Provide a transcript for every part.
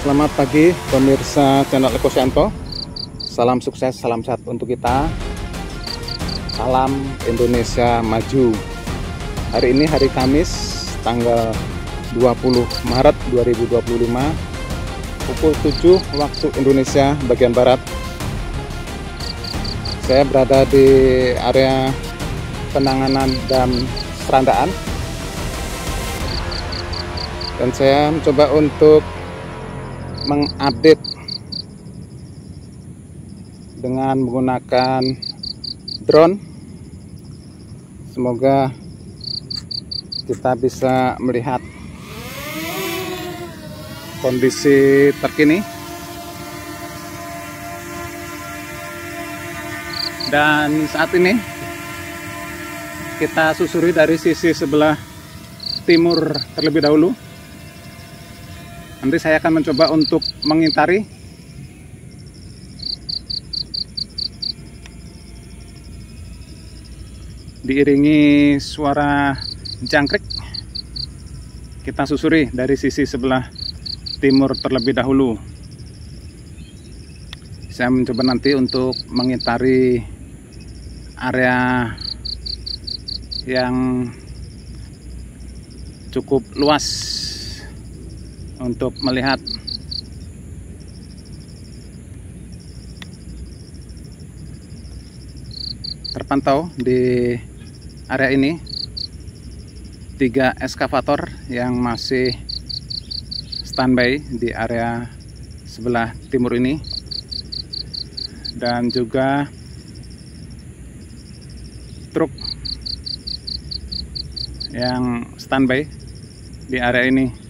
Selamat pagi pemirsa channel Ekosyanto. Salam sukses, salam sehat untuk kita. Salam Indonesia maju. Hari ini hari Kamis tanggal 20 Maret 2025 pukul 7 waktu Indonesia bagian Barat. Saya berada di area penanganan dan perandaan, dan saya mencoba untuk mengupdate dengan menggunakan drone. Semoga kita bisa melihat kondisi terkini. Dan saat ini kita susuri dari sisi sebelah timur terlebih dahulu. Nanti saya akan mencoba untuk mengintari diiringi suara jangkrik. Kita susuri dari sisi sebelah timur terlebih dahulu. Saya mencoba nanti untuk mengintari area yang cukup luas untuk melihat terpantau di area ini 3 eskavator yang masih standby di area sebelah timur ini, dan juga truk yang standby di area ini.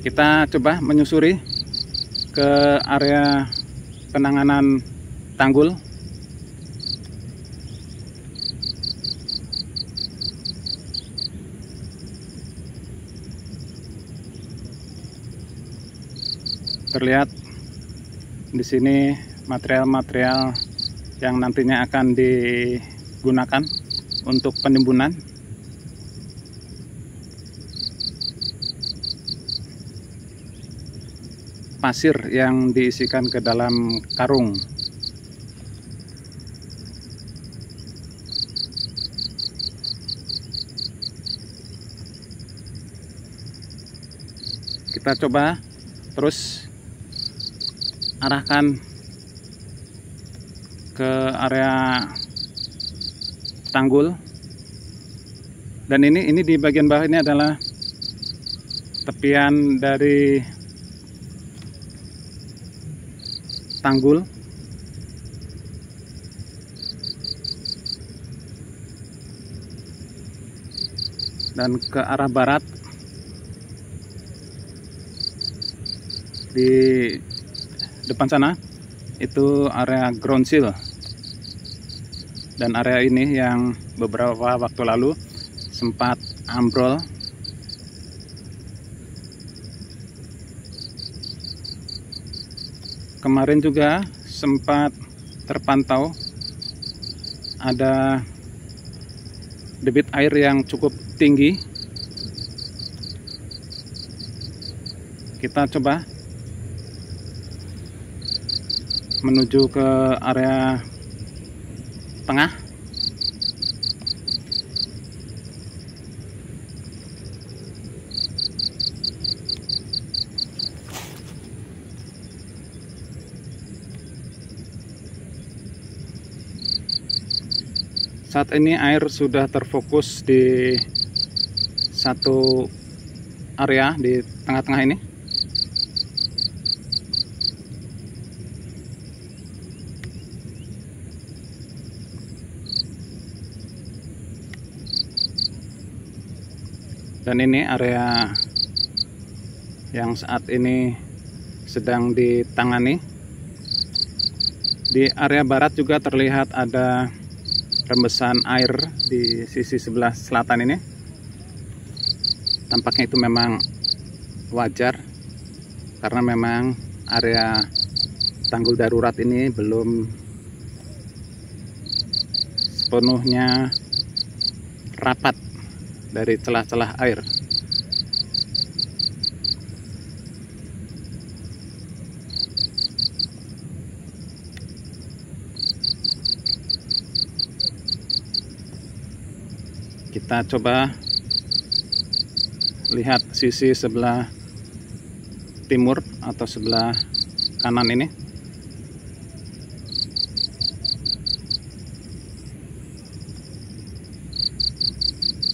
Kita coba menyusuri ke area penanganan tanggul. Terlihat di sini material-material yang nantinya akan digunakan untuk penimbunan. Pasir yang diisikan ke dalam karung. Kita coba terus arahkan ke area tanggul. Dan ini di bagian bawah ini adalah tepian dari tanggul. Dan ke arah barat di depan sana itu area ground seal, dan area ini yang beberapa waktu lalu sempat ambrol. Kemarin juga sempat terpantau ada debit air yang cukup tinggi. Kita coba menuju ke area tengah. Saat ini air sudah terfokus di satu area di tengah-tengah ini. Dan ini area yang saat ini sedang ditangani. Di area barat juga terlihat ada rembesan air di sisi sebelah selatan ini. Tampaknya itu memang wajar, karena memang area tanggul darurat ini belum sepenuhnya rapat dari celah-celah air. Kita coba lihat sisi sebelah timur atau sebelah kanan ini.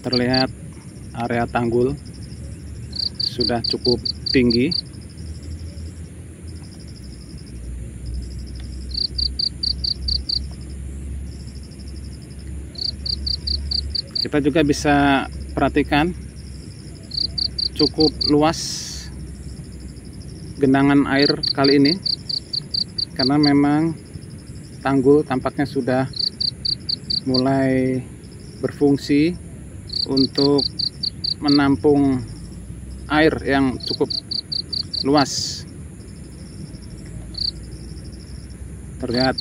Terlihat area tanggul sudah cukup tinggi. Kita juga bisa perhatikan cukup luas genangan air kali ini, karena memang tanggul tampaknya sudah mulai berfungsi untuk menampung air yang cukup luas. Terlihat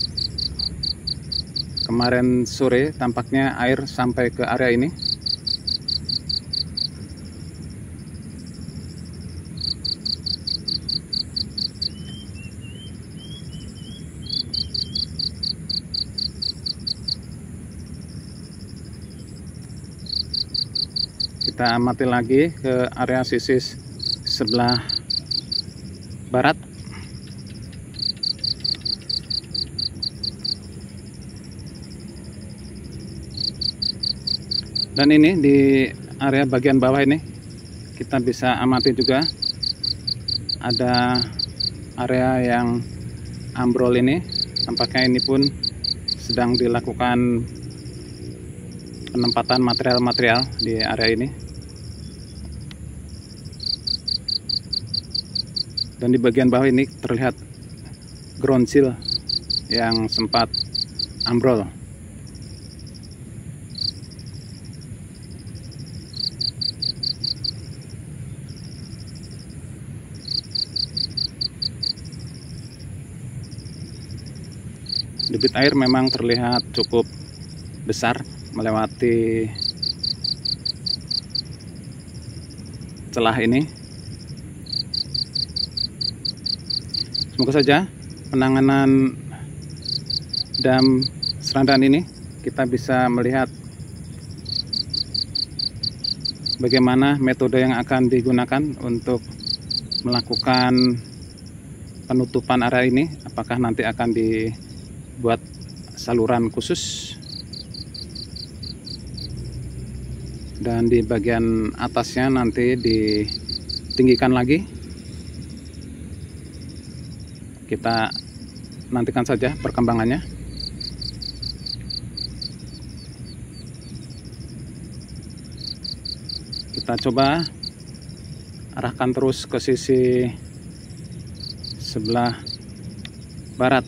kemarin sore tampaknya air sampai ke area ini. Kita amati lagi ke area sisi sebelah barat. Dan ini di area bagian bawah ini kita bisa amati juga ada area yang ambrol ini. Tampaknya ini pun sedang dilakukan penempatan material-material di area ini. Dan di bagian bawah ini terlihat ground seal yang sempat ambrol. Debit air memang terlihat cukup besar melewati celah ini. Semoga saja penanganan dam Serandahan ini kita bisa melihat bagaimana metode yang akan digunakan untuk melakukan penutupan area ini. Apakah nanti akan dibuat saluran khusus, dan di bagian atasnya nanti ditinggikan lagi. Kita nantikan saja perkembangannya. Kita coba arahkan terus ke sisi sebelah barat.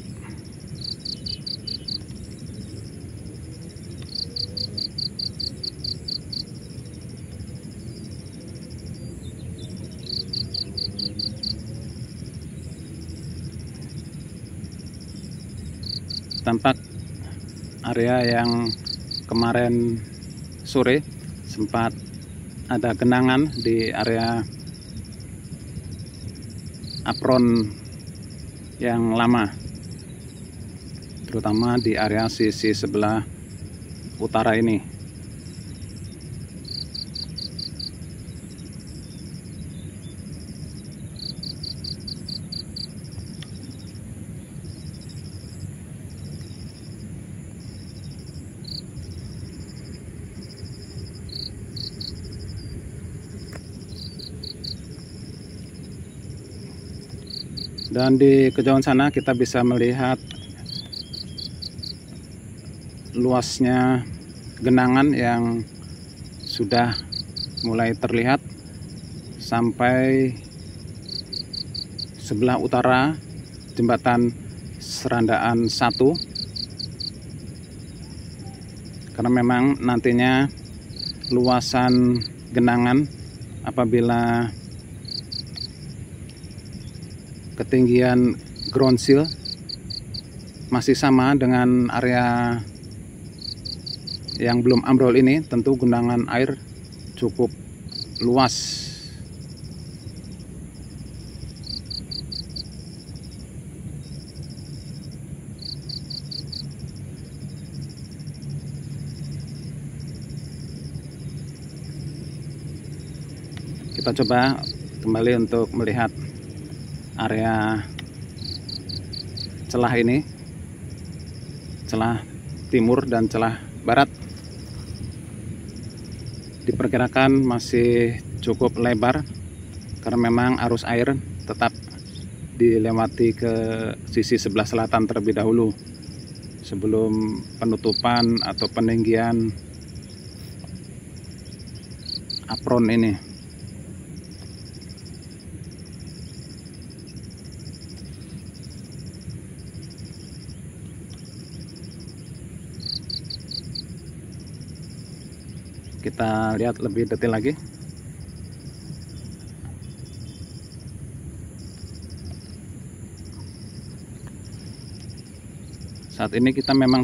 Tampak area yang kemarin sore sempat ada genangan di area apron yang lama, terutama di area sisi sebelah utara ini. Dan di kejauhan sana kita bisa melihat luasnya genangan yang sudah mulai terlihat sampai sebelah utara jembatan Serandaan 1. Karena memang nantinya luasan genangan apabila ketinggian ground seal masih sama dengan area yang belum ambrol ini tentu genangan air cukup luas. Kita coba kembali untuk melihat area celah ini, celah timur dan celah barat. Diperkirakan masih cukup lebar karena memang arus air tetap dilewati ke sisi sebelah selatan terlebih dahulu sebelum penutupan atau peninggian apron ini. Kita lihat lebih detail lagi. Saat ini kita memang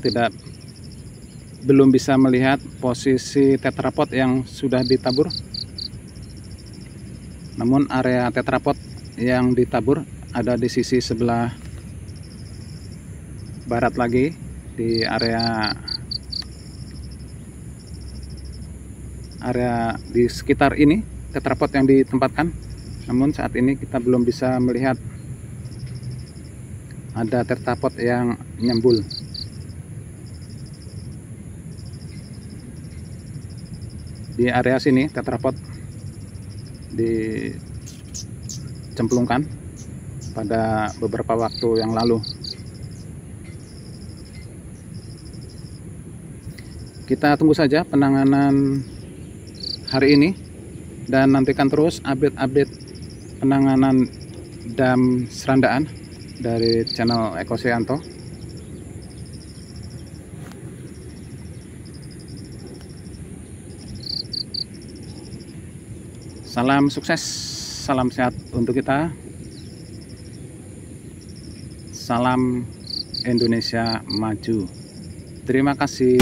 belum bisa melihat posisi tetrapod yang sudah ditabur. Namun area tetrapod yang ditabur ada di sisi sebelah barat lagi, di area di sekitar ini tetrapod yang ditempatkan. Namun saat ini kita belum bisa melihat ada tetrapod yang nyembul. Di area sini tetrapod dicemplungkan pada beberapa waktu yang lalu. Kita tunggu saja penanganan hari ini dan nantikan terus update-update penanganan dam Serandaan dari channel Eko Seyanto. Salam sukses, salam sehat untuk kita. Salam Indonesia Maju. Terima kasih.